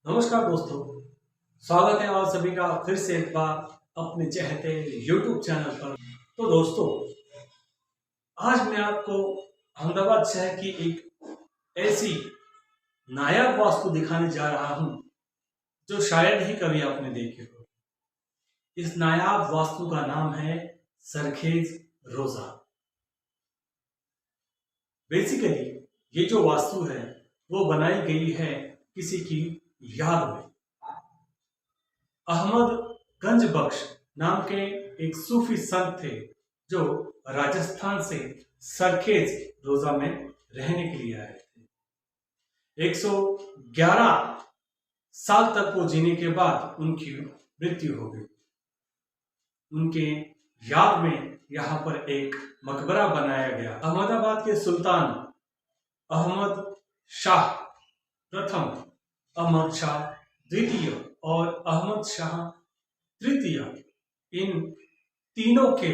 नमस्कार दोस्तों, स्वागत है आप सभी का फिर से एक बार अपने चहते YouTube चैनल पर। तो दोस्तों, आज मैं आपको अहमदाबाद शहर की एक ऐसी नायाब वास्तु दिखाने जा रहा हूं जो शायद ही कभी आपने देखी हो। इस नायाब वास्तु का नाम है सरखेज रोजा। बेसिकली ये जो वास्तु है वो बनाई गई है किसी की याद में। अहमद गंज बख्श नाम के एक सूफी संत थे जो राजस्थान से सरखेज रोजा में रहने के लिए आए थे। 111 साल तक वो जीने के बाद उनकी मृत्यु हो गई। उनके याद में यहाँ पर एक मकबरा बनाया गया। अहमदाबाद के सुल्तान अहमद शाह प्रथम, अहमद शाह द्वितीय और अहमद शाह तृतीय, इन तीनों के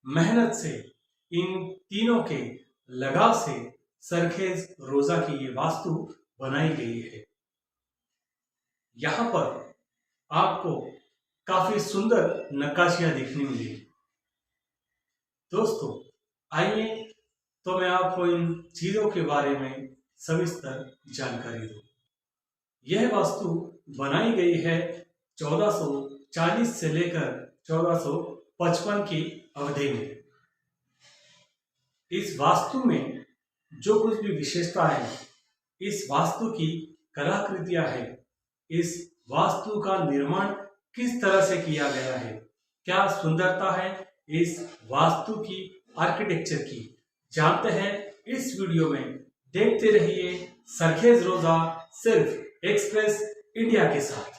मेहनत से, इन तीनों के लगाव से सरखेज रोजा की ये वास्तु बनाई गई है। यहाँ पर आपको काफी सुंदर नक्काशियां देखने मिलेगी। दोस्तों, आइए तो मैं आपको इन चीजों के बारे में सविस्तर जानकारी दूं। यह वास्तु बनाई गई है 1440 से लेकर 1455 की अवधि में। इस वास्तु में जो कुछ भी विशेषता है, इस वास्तु की कलाकृतियां है, इस वास्तु का निर्माण किस तरह से किया गया है, क्या सुंदरता है इस वास्तु की आर्किटेक्चर की, जानते हैं इस वीडियो में। देखते रहिए सरखेज रोजा सिर्फ एक्सप्रेस इंडिया के साथ।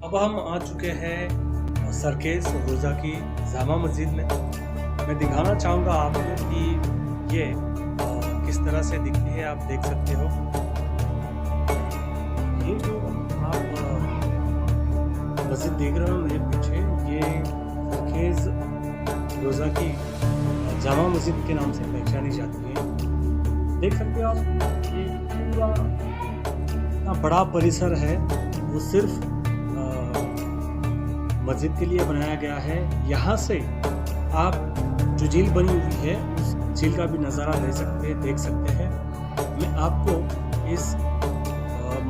अब हम आ चुके हैं सरखेज रोजा की जामा मस्जिद में। मैं दिखाना चाहूँगा आपको कि ये किस तरह से दिखती है। आप देख सकते हो, ये जो आप मस्जिद देख रहे हो मेरे पीछे, ये सरखेज रोजा की जामा मस्जिद के नाम से पहचानी जाती है। देख सकते हो आप, ये पूरा इतना बड़ा परिसर है, वो सिर्फ मस्जिद के लिए बनाया गया है। यहाँ से आप जो झील बनी हुई है उस झील का भी नज़ारा ले सकते हैं, देख सकते हैं। मैं आपको इस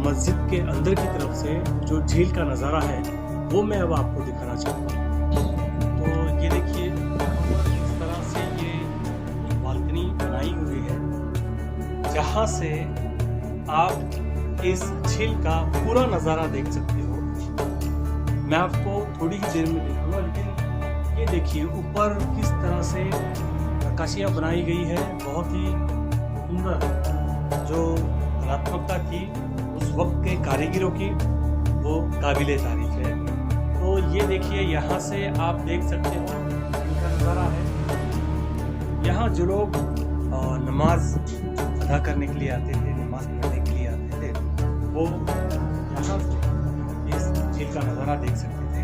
मस्जिद के अंदर की तरफ से जो झील का नज़ारा है वो मैं अब आपको दिखाना चाहता हूँ। तो ये देखिए, इस तरह से ये बालकनी बनाई हुई है जहाँ से आप इस झील का पूरा नज़ारा देख सकते हो। मैं आपको थोड़ी ही देर में दिखाऊंगा, लेकिन ये देखिए ऊपर किस तरह से नक्काशियाँ बनाई गई है। बहुत ही सुंदर जो कलात्मकता थी उस वक्त के कारीगरों की, वो काबिले तारीफ है। तो ये देखिए, यहाँ से आप देख सकते हो इनका नज़ारा है। यहाँ जो लोग नमाज अदा करने के लिए आते थे, नमाज पढ़ने के लिए आते थे, वो यहाँ से इस झील का नज़ारा देख सकते थे।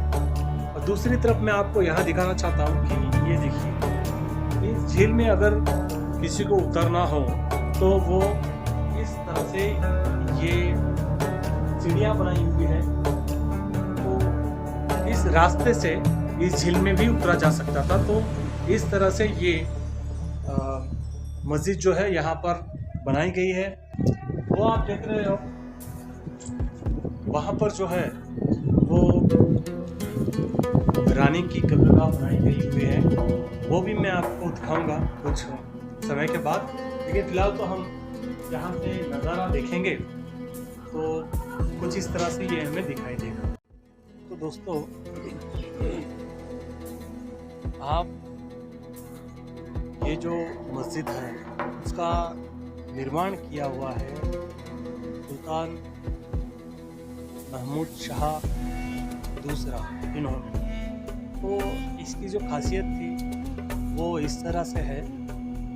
और दूसरी तरफ मैं आपको यहाँ दिखाना चाहता हूँ कि ये देखिए, इस झील में अगर किसी को उतरना हो तो वो इस तरह से ये सीढ़ियाँ बनाई हुई है, तो इस रास्ते से इस झील में भी उतरा जा सकता था। तो इस तरह से ये मस्जिद जो है यहाँ पर बनाई गई है। वो आप देख रहे हो, वहाँ पर जो है वो रानी की कब्रगाह बनाई गई हुई है, वो भी मैं आपको दिखाऊंगा कुछ समय के बाद। लेकिन फिलहाल तो हम यहाँ से नज़ारा देखेंगे तो कुछ इस तरह से ये हमें दिखाई देगा। तो दोस्तों, आप ये जो मस्जिद है उसका निर्माण किया हुआ है सुल्तान महमूद शाह दूसरा, इन्होंने। तो इसकी जो खासियत थी वो इस तरह से है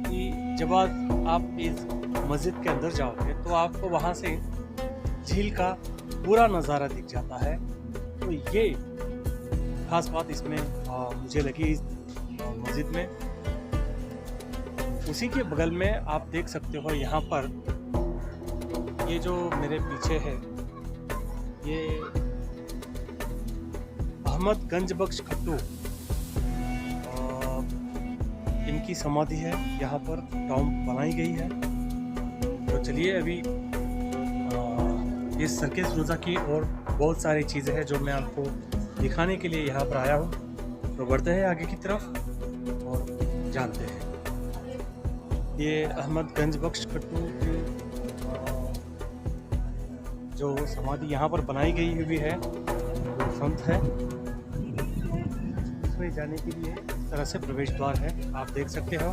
कि जब आप इस मस्जिद के अंदर जाओगे तो आपको वहाँ से झील का पूरा नज़ारा दिख जाता है। तो ये खास बात इसमें मुझे लगी इस मस्जिद में। उसी के बगल में आप देख सकते हो, यहाँ पर ये जो मेरे पीछे है ये अहमद गंज बख्श खट्टू इनकी समाधि है, यहाँ पर टॉम्ब बनाई गई है। तो चलिए अभी इस सर्किस रोज़ा की और बहुत सारी चीज़ें हैं जो मैं आपको दिखाने के लिए यहाँ पर आया हूँ। तो बढ़ते हैं आगे की तरफ और जानते हैं। ये अहमद गंज बख्श खट्टू की जो समाधि यहाँ पर बनाई गई हुई है वो संत है। इसमें जाने के लिए इस तरह से प्रवेश द्वार है, आप देख सकते हो।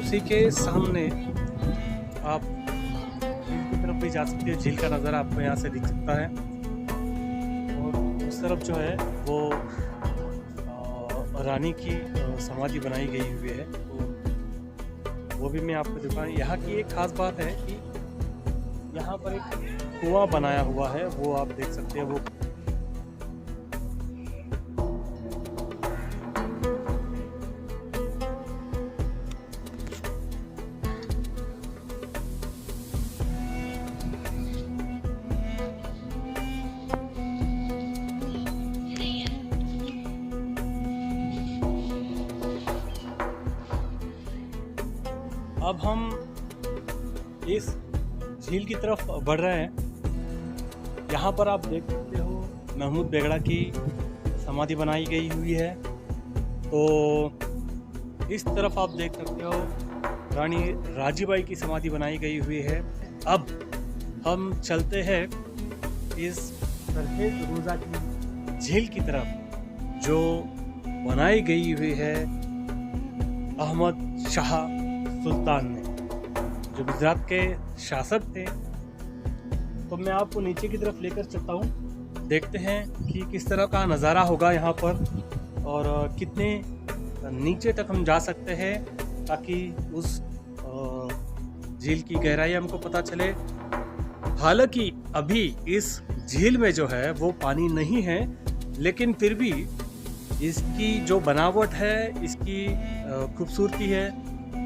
उसी के सामने आप झील की तरफ भी जा सकते हो, झील का नज़ारा आपको यहाँ से दिख सकता है। और उस तरफ जो है वो रानी की समाधि बनाई गई हुई है, तो वो भी मैं आपको दिखाऊँ। यहाँ की एक खास बात है कि यहाँ पर एक कुआं बनाया हुआ है, वो आप देख सकते हैं। वो अब हम इस झील की तरफ बढ़ रहे हैं। यहाँ पर आप देख सकते हो महमूद बेगड़ा की समाधि बनाई गई हुई है। तो इस तरफ आप देख सकते हो रानी राजीबाई की समाधि बनाई गई हुई है। अब हम चलते हैं इस सरखेज रोज़ा की झील की तरफ जो बनाई गई हुई है अहमद शाह सुल्तान ने, जो गुजरात के शासक थे। तो मैं आपको नीचे की तरफ लेकर चलता हूँ, देखते हैं कि किस तरह का नज़ारा होगा यहाँ पर और कितने नीचे तक हम जा सकते हैं ताकि उस झील की गहराई हमको पता चले। हालांकि अभी इस झील में जो है वो पानी नहीं है, लेकिन फिर भी इसकी जो बनावट है, इसकी खूबसूरती है,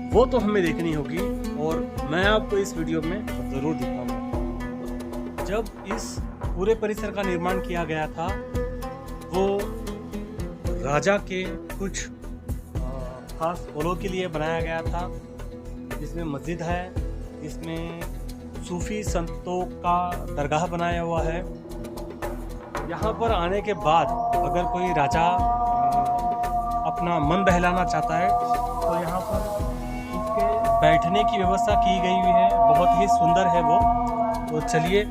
वो तो हमें देखनी होगी और मैं आपको इस वीडियो में ज़रूर दिखाऊंगा। जब इस पूरे परिसर का निर्माण किया गया था वो राजा के कुछ खास पलों के लिए बनाया गया था, जिसमें मस्जिद है, इसमें सूफी संतों का दरगाह बनाया हुआ है। यहाँ पर आने के बाद अगर कोई राजा अपना मन बहलाना चाहता है तो यहाँ पर उसके बैठने की व्यवस्था की गई हुई है, बहुत ही सुंदर है वो। तो चलिए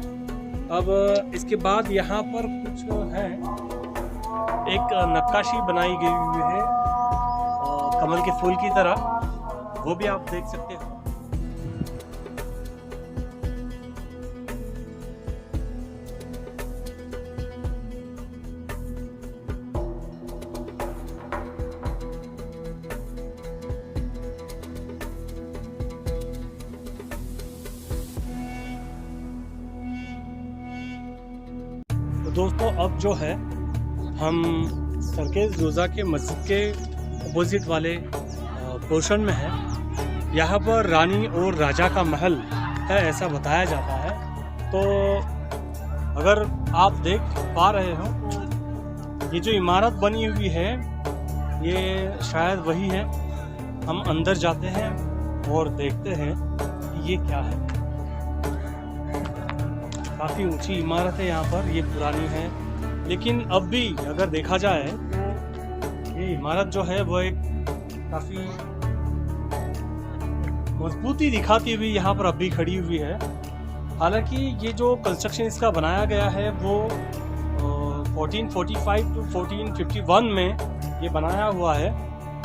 अब इसके बाद यहाँ पर कुछ है, एक नक्काशी बनाई गई हुई है कमल के फूल की तरह, वो भी आप देख सकते हो। तो दोस्तों अब जो है हम सरखेज रोज़ा के मस्जिद के अपोजिट वाले पोर्शन में है। यहाँ पर रानी और राजा का महल है ऐसा बताया जाता है। तो अगर आप देख पा रहे हो तो ये जो इमारत बनी हुई है ये शायद वही है। हम अंदर जाते हैं और देखते हैं कि ये क्या है। काफ़ी ऊंची इमारत है यहाँ पर, ये पुरानी है, लेकिन अब भी अगर देखा जाए तो ये इमारत जो है वो एक काफ़ी मजबूती दिखाती हुई यहाँ पर अब भी खड़ी हुई है। हालांकि ये जो कंस्ट्रक्शन इसका बनाया गया है वो 1445 टू 1451 में ये बनाया हुआ है,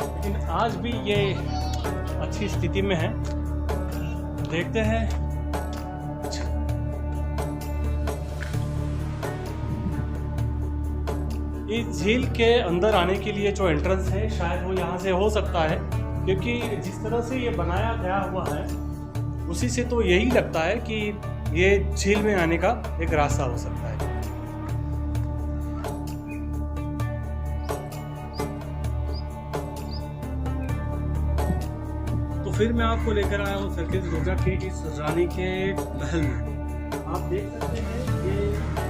लेकिन आज भी ये अच्छी स्थिति में है। देखते हैं। इस झील के अंदर आने के लिए जो एंट्रेंस है शायद वो यहाँ से हो सकता है, क्योंकि जिस तरह से ये बनाया गया हुआ है उसी से तो यही लगता है कि ये झील में आने का एक रास्ता हो सकता है। तो फिर मैं आपको लेकर आया हूँ सरखेज रोज़ा के इस रानी के महल में। आप देख सकते हैं ये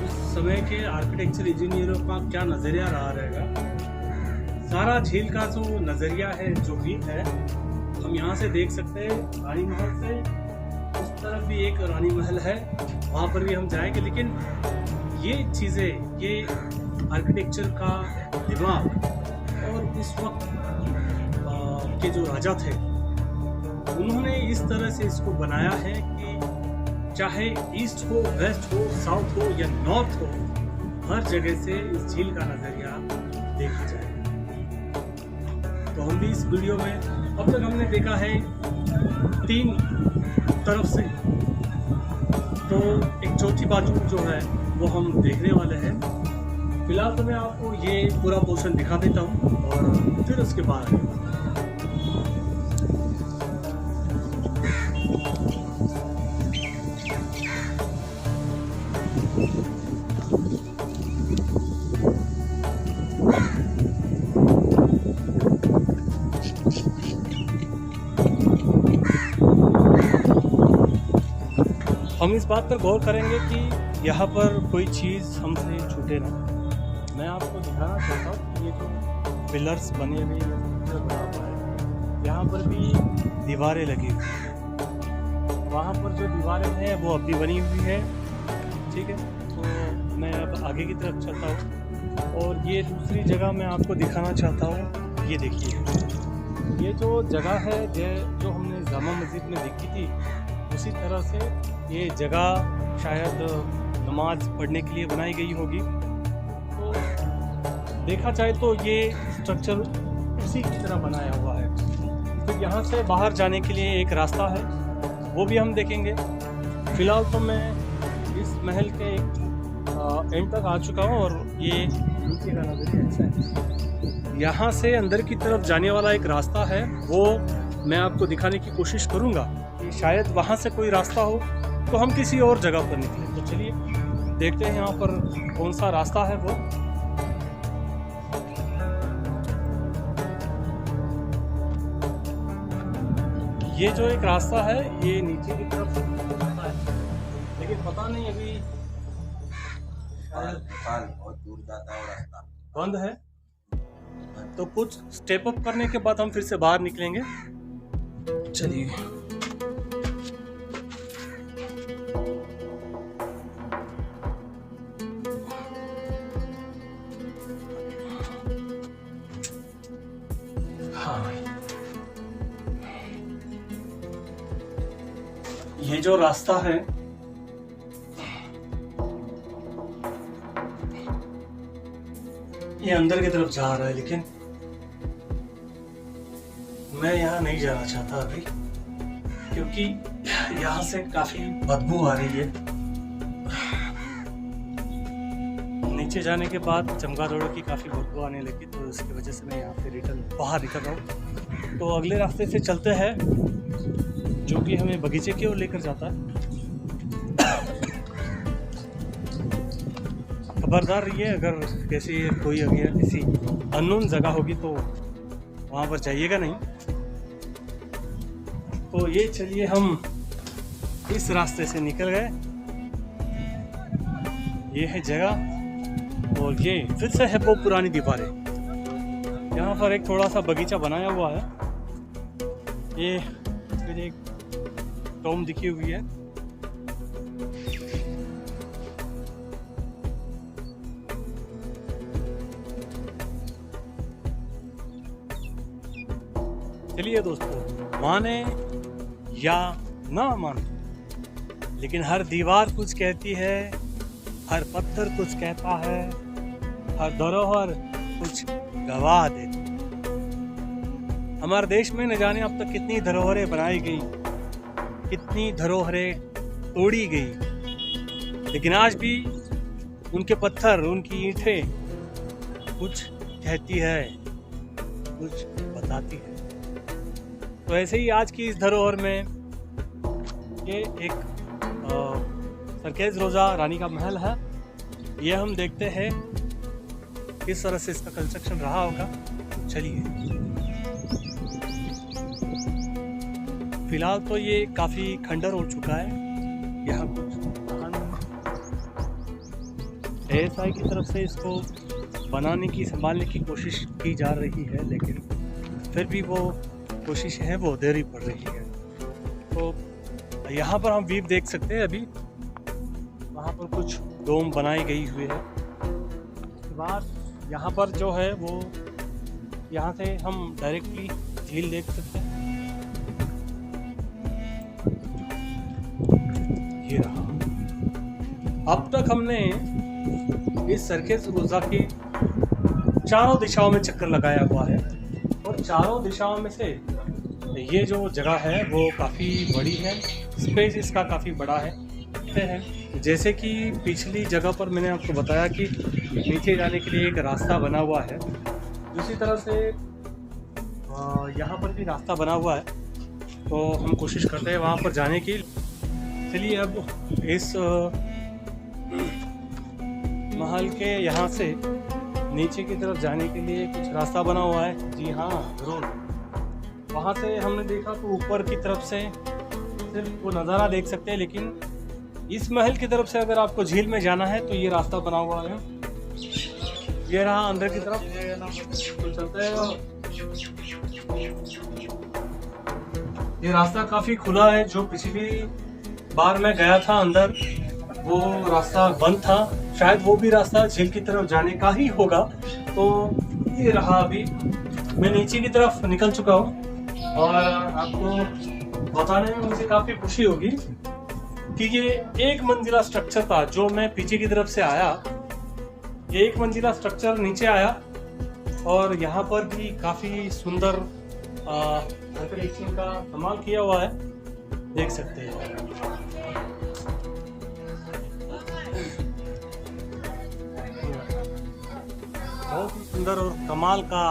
उस समय के आर्किटेक्चर इंजीनियरों का क्या नज़रिया रहा रहेगा। सारा झील का जो नज़रिया है, जो भी है, हम यहाँ से देख सकते हैं। रानी महल से उस तरफ भी एक रानी महल है, वहाँ पर भी हम जाएंगे। लेकिन ये चीज़ें, ये आर्किटेक्चर का दिमाग और उस वक्त के जो राजा थे उन्होंने इस तरह से इसको बनाया है कि चाहे ईस्ट हो, वेस्ट हो, साउथ हो या नॉर्थ हो, हर जगह से इस झील का नज़रिया देखा जाए। तो हम भी इस वीडियो में अब तक हमने देखा है 3 तरफ से, तो एक चौथी बाजू जो है वो हम देखने वाले हैं। फिलहाल तो मैं आपको ये पूरा पोर्शन दिखा देता हूँ और फिर उसके बाद हम इस बात पर गौर करेंगे कि यहाँ पर कोई चीज़ हमसे छूटे ना। मैं आपको दिखाना चाहता हूँ कि ये जो पिलर्स बने हुए हैं, यहाँ पर भी दीवारें लगी हुई हैं। वहाँ पर जो दीवारें हैं वो अब भी बनी हुई है। ठीक है, तो मैं अब आगे की तरफ चलता हूँ और ये दूसरी जगह मैं आपको दिखाना चाहता हूँ। ये देखिए, ये जो जगह है जो हमने जामा मस्जिद में देखी थी, उसी तरह से ये जगह शायद नमाज पढ़ने के लिए बनाई गई होगी। तो देखा जाए तो ये स्ट्रक्चर उसी की तरह बनाया हुआ है। तो यहाँ से बाहर जाने के लिए एक रास्ता है, वो भी हम देखेंगे। फ़िलहाल तो मैं इस महल के एंड तक आ चुका हूँ और ये नीचे का नज़रिया अच्छा है। यहाँ से अंदर की तरफ जाने वाला एक रास्ता है, वो मैं आपको दिखाने की कोशिश करूँगा कि शायद वहाँ से कोई रास्ता हो तो हम किसी और जगह पर निकलें। तो चलिए देखते हैं यहाँ पर कौन सा रास्ता है वो। ये जो एक रास्ता है ये नीचे की तरफ जाता है, लेकिन पता नहीं अभी बहुत दूर जाता है रास्ता बंद है। तो कुछ स्टेप अप करने के बाद हम फिर से बाहर निकलेंगे। चलिए ये जो रास्ता है ये अंदर की तरफ जा रहा है, लेकिन मैं यहाँ नहीं जाना चाहता अभी, क्योंकि यहाँ से काफी बदबू आ रही है। नीचे जाने के बाद चमगादड़ों की काफी बदबू आने लगी, तो इसकी वजह से मैं यहाँ से रिटर्न बाहर निकल रहा हूँ। तो अगले रास्ते से चलते हैं जो कि हमें बगीचे की ओर लेकर जाता है। खबरदार रहिए, अगर कैसे कोई अगर किसी अननोन जगह होगी तो वहाँ पर जाइएगा नहीं। तो ये चलिए हम इस रास्ते से निकल गए, ये है जगह, और ये फिर से है वो पुरानी दीवारें। यहाँ पर एक थोड़ा सा बगीचा बनाया हुआ है, ये फिर एक टॉम दिखी हुई है। चलिए दोस्तों, माने या ना माने, लेकिन हर दीवार कुछ कहती है, हर पत्थर कुछ कहता है, हर धरोहर कुछ गवाह देती है। हमारे देश में न जाने अब तक कितनी धरोहरें बनाई गई, कितनी धरोहरें तोड़ी गई, लेकिन आज भी उनके पत्थर, उनकी ईंटें कुछ कहती है, कुछ बताती है। तो ऐसे ही आज की इस धरोहर में ये एक सरखेज रोजा रानी का महल है। ये हम देखते हैं किस तरह से इसका कंस्ट्रक्शन रहा होगा। चलिए, फिलहाल तो ये काफी खंडर हो चुका है। यहाँ कुछ ASI की तरफ से इसको बनाने की, संभालने की कोशिश की जा रही है, लेकिन फिर भी वो कोशिश है वो अधूरी पड़ रही है। तो यहाँ पर हम व्यू देख सकते हैं, अभी वहाँ पर कुछ डोम बनाई गई हुई है। उसके बाद यहाँ पर जो है वो, यहाँ से हम डायरेक्टली झील देख सकते हैं। ये रहा। अब तक हमने इस सरखेज रोजा की चारों दिशाओं में चक्कर लगाया हुआ है, और चारों दिशाओं में से ये जो जगह है वो काफ़ी बड़ी है, स्पेस इसका काफ़ी बड़ा है। जैसे कि पिछली जगह पर मैंने आपको बताया कि नीचे जाने के लिए एक रास्ता बना हुआ है, दूसरी तरह से यहाँ पर भी रास्ता बना हुआ है। तो हम कोशिश करते हैं वहाँ पर जाने की। चलिए, अब इस महल के यहाँ से नीचे की तरफ जाने के लिए कुछ रास्ता बना हुआ है। जी हाँ, जरूर। वहाँ से हमने देखा तो ऊपर की तरफ से सिर्फ वो नज़ारा देख सकते हैं, लेकिन इस महल की तरफ से अगर आपको झील में जाना है तो ये रास्ता बना हुआ है। ये रहा अंदर की तरफ, तो चलते हैं। ये रास्ता काफ़ी खुला है। जो पिछली बार मैं गया था अंदर, वो रास्ता बंद था, शायद वो भी रास्ता झील की तरफ जाने का ही होगा। तो ये रहा, अभी मैं नीचे की तरफ निकल चुका हूँ, और आपको बताने में मुझे काफ़ी खुशी होगी कि ये एक मंजिला स्ट्रक्चर था। जो मैं पीछे की तरफ से आया, ये एक मंजिला स्ट्रक्चर नीचे आया, और यहाँ पर भी काफ़ी सुंदर डेकोरेशन का इस्तेमाल किया हुआ है, देख सकते हैं। बहुत ही सुंदर और कमाल का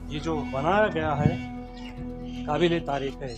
ये जो बनाया गया है, काबिल तारीफ है।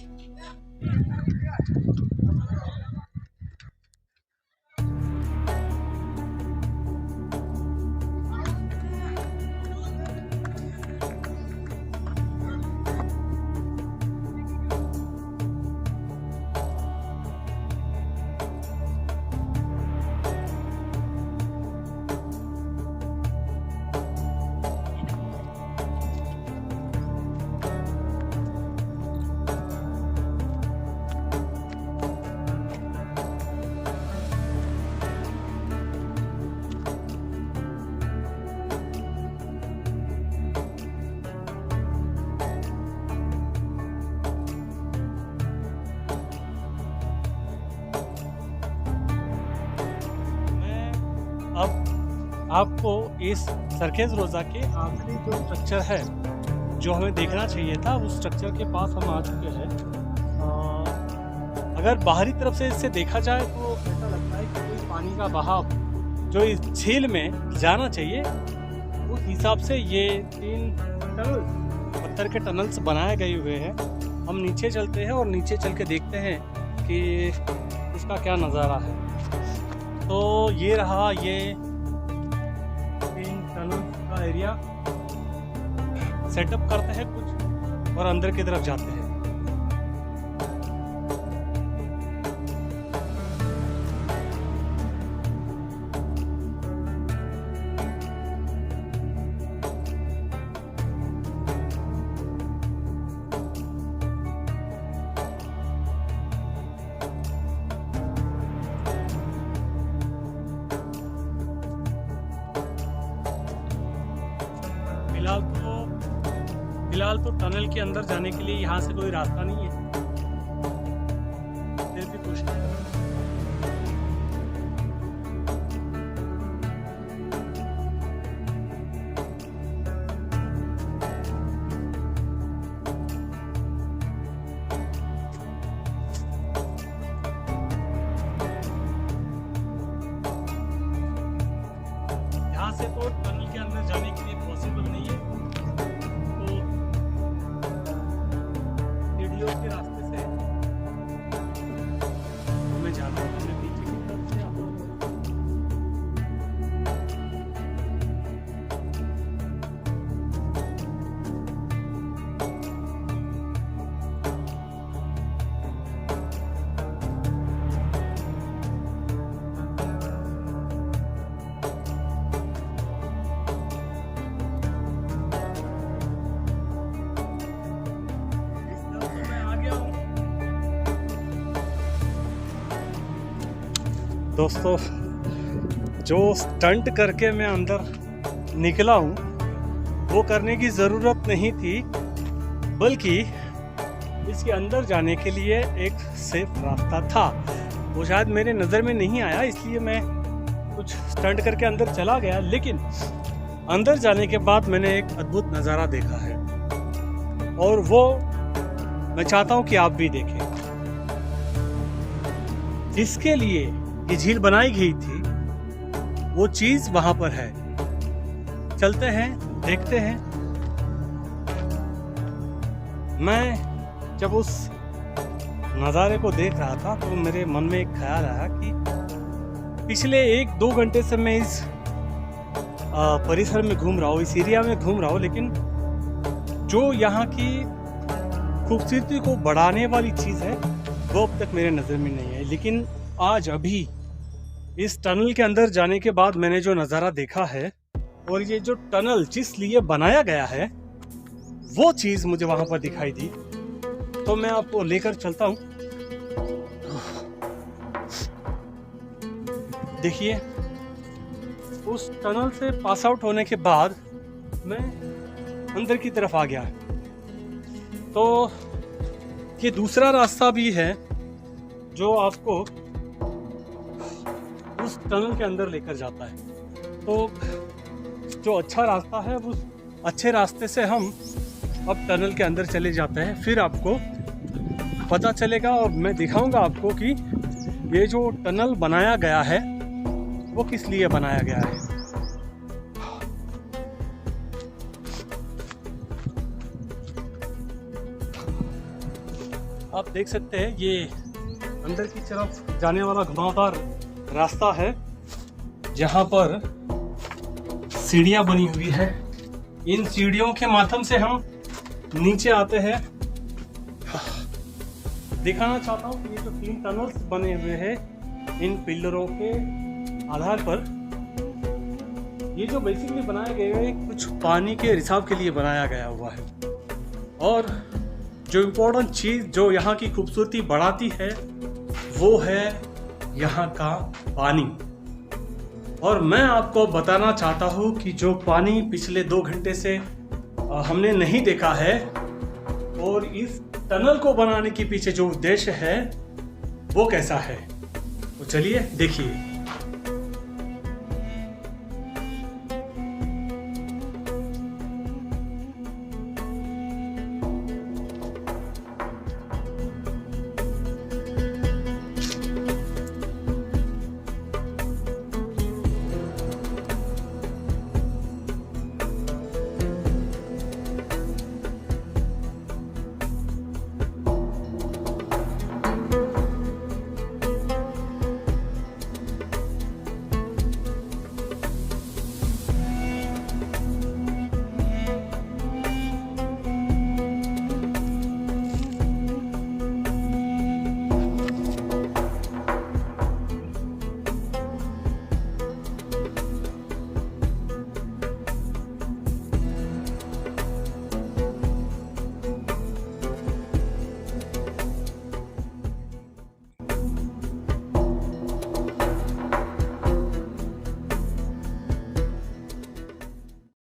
अब आपको इस सरखेज रोज़ा के आखिरी जो स्ट्रक्चर है जो हमें देखना चाहिए था, उस स्ट्रक्चर के पास हम आ चुके हैं। अगर बाहरी तरफ से इससे देखा जाए तो ऐसा लगता है कि कोई पानी का बहाव जो इस झील में जाना चाहिए, उस हिसाब से ये 3 टनल, पत्थर के टनल्स बनाए गए हुए हैं। हम नीचे चलते हैं और नीचे चल के देखते हैं कि इसका क्या नज़ारा है। तो ये रहा ये 3 टनल का एरिया। सेटअप करते हैं कुछ और अंदर की तरफ जाते हैं। फिलहाल तो टनल के अंदर जाने के लिए यहाँ से कोई रास्ता नहीं है, फिर भी कोशिश करें। यहाँ से तो टनल के अंदर जाने के लिए पॉसिबल नहीं है, के रास्ते से मैं जाता हूँ अपने पीछे की तरफ से। दोस्तों, जो स्टंट करके मैं अंदर निकला हूँ वो करने की ज़रूरत नहीं थी, बल्कि इसके अंदर जाने के लिए एक सेफ रास्ता था। वो शायद मेरे नज़र में नहीं आया, इसलिए मैं कुछ स्टंट करके अंदर चला गया। लेकिन अंदर जाने के बाद मैंने एक अद्भुत नज़ारा देखा है और वो मैं चाहता हूँ कि आप भी देखें। जिसके लिए ये झील बनाई गई थी वो चीज वहां पर है। चलते हैं, देखते हैं। मैं जब उस नज़ारे को देख रहा था तो मेरे मन में एक ख्याल आया कि पिछले 1-2 घंटे से मैं इस परिसर में घूम रहा हूँ, इस एरिया में घूम रहा हूँ, लेकिन जो यहाँ की खूबसूरती को बढ़ाने वाली चीज़ है वो अब तक मेरे नज़र में नहीं है। लेकिन आज अभी इस टनल के अंदर जाने के बाद मैंने जो नज़ारा देखा है और ये जो टनल जिस लिए बनाया गया है वो चीज़ मुझे वहाँ पर दिखाई दी, तो मैं आपको लेकर चलता हूँ। देखिए, उस टनल से पास आउट होने के बाद मैं अंदर की तरफ आ गया। तो ये दूसरा रास्ता भी है जो आपको उस टनल के अंदर लेकर जाता है। तो जो अच्छा रास्ता है उस अच्छे रास्ते से हम अब टनल के अंदर चले जाते हैं। फिर आपको पता चलेगा और मैं दिखाऊंगा आपको कि ये जो टनल बनाया गया है वो किस लिए बनाया गया है। आप देख सकते हैं ये अंदर की तरफ जाने वाला घुमावदार रास्ता है जहाँ पर सीढ़ियाँ बनी हुई है। इन सीढ़ियों के माध्यम से हम नीचे आते हैं। दिखाना चाहता हूँ कि ये जो 3 टनल्स बने हुए हैं इन पिलरों के आधार पर, ये जो बेसिकली बनाए गए हैं कुछ पानी के रिसाव के लिए बनाया गया हुआ है। और जो इम्पोर्टेंट चीज़ जो यहाँ की खूबसूरती बढ़ाती है वो है यहाँ का पानी। और मैं आपको बताना चाहता हूँ कि जो पानी पिछले 2 घंटे से हमने नहीं देखा है और इस टनल को बनाने के पीछे जो उद्देश्य है वो कैसा है, तो चलिए देखिए।